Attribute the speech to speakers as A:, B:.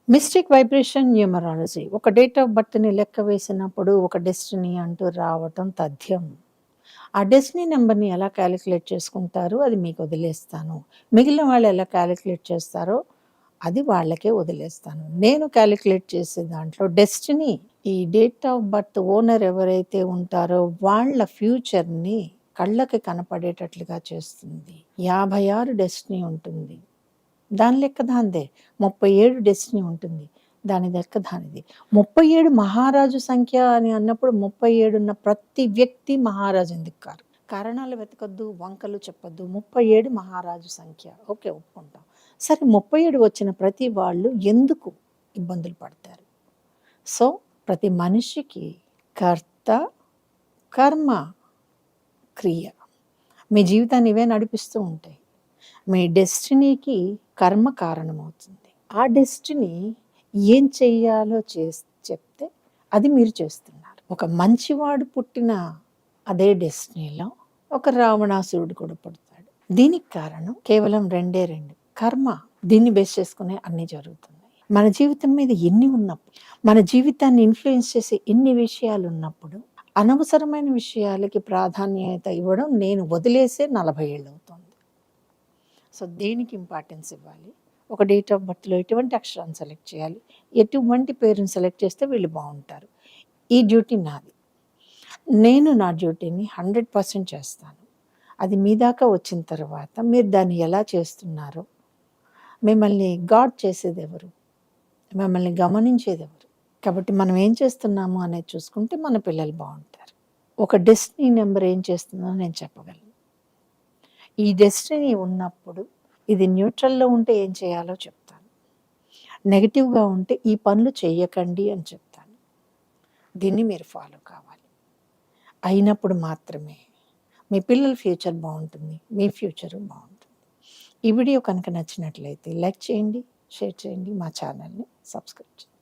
A: Mystic vibration numerology ఒక date of బర్త్ని లెక్క వేసినప్పుడు ఒక డెస్టినీ అంటూ రావటం తథ్యం. ఆ డెస్టినీ నెంబర్ని ఎలా క్యాలిక్యులేట్ చేసుకుంటారు అది మీకు వదిలేస్తాను. మిగిలిన వాళ్ళు ఎలా క్యాలిక్యులేట్ చేస్తారో అది వాళ్ళకే వదిలేస్తాను. నేను క్యాలిక్యులేట్ చేసే దాంట్లో డెస్టినీ, ఈ డేట్ ఆఫ్ బర్త్ ఓనర్ ఎవరైతే ఉంటారో వాళ్ళ ఫ్యూచర్ని కళ్ళకి కనపడేటట్లుగా చేస్తుంది. 56 డెస్టినీ ఉంటుంది, దాని లెక్క దానిదే. 37 డెస్టినీ ఉంటుంది, దాని లెక్క దానిది. 37 మహారాజు సంఖ్య అని అన్నప్పుడు 37 ఉన్న ప్రతి వ్యక్తి మహారాజు ఎందుకు కారు? కారణాలు వెతకొద్దు, వంకలు చెప్పొద్దు. 37 మహారాజు సంఖ్య. ఓకే, ఒప్పుకుంటాం. సరే, 37 వచ్చిన ప్రతి వాళ్ళు ఎందుకు ఇబ్బందులు పడతారు? సో ప్రతి మనిషికి కర్త, కర్మ, క్రియ మీ జీవితాన్ని ఇవే నడిపిస్తూ ఉంటాయి. మీ డెస్టినీకి కర్మ కారణమవుతుంది. ఆ డెస్టినీ ఏం చెయ్యాలో చెప్తే అది మీరు చేస్తున్నారు. ఒక మంచివాడు పుట్టిన అదే డెస్టినీలో ఒక రావణాసురుడు కూడా పుడతాడు. దీనికి కారణం కేవలం రెండే రెండు, కర్మ. దీన్ని బేస్ చేసుకునే అన్నీ జరుగుతున్నాయి. మన జీవితం మీద ఎన్ని ఉన్నప్పుడు, మన జీవితాన్ని ఇన్ఫ్లుయెన్స్ చేసే ఎన్ని విషయాలు ఉన్నప్పుడు అనవసరమైన విషయాలకి ప్రాధాన్యత ఇవ్వడం నేను వదిలేసే 40 ఏళ్ళు అవుతుంది. సో దేనికి ఇంపార్టెన్స్ ఇవ్వాలి? ఒక డేట్ ఆఫ్ బర్త్లో ఎటువంటి అక్షరాన్ని సెలెక్ట్ చేయాలి, ఎటువంటి పేరుని సెలెక్ట్ చేస్తే వీళ్ళు బాగుంటారు, ఈ డ్యూటీ నాది. నేను నా డ్యూటీని 100% చేస్తాను. అది మీ దాకా వచ్చిన తర్వాత మీరు దాన్ని ఎలా చేస్తున్నారో, మిమ్మల్ని గాడ్ చేసేది ఎవరు, మిమ్మల్ని గమనించేది ఎవరు? కాబట్టి మనం ఏం చేస్తున్నాము అనేది చూసుకుంటే మన పిల్లలు బాగుంటారు. ఒక డెస్టినీ నెంబర్ ఏం చేస్తుందో నేను చెప్పగలను. ఈ డెస్టినీ ఉన్నప్పుడు ఇది న్యూట్రల్‌లో ఉంటే ఏం చేయాలో చెప్తాను. నెగెటివ్‌గా ఉంటే ఈ పనులు చెయ్యకండి అని చెప్తాను. దీన్ని మీరు ఫాలో కావాలి. అయినప్పుడు మాత్రమే మీ పిల్లల ఫ్యూచర్ బాగుంటుంది, మీ ఫ్యూచరు బాగుంటుంది. ఈ వీడియో కనుక నచ్చినట్లయితే లైక్ చేయండి, షేర్ చేయండి, మా ఛానల్‌ని సబ్స్క్రైబ్ చేయండి.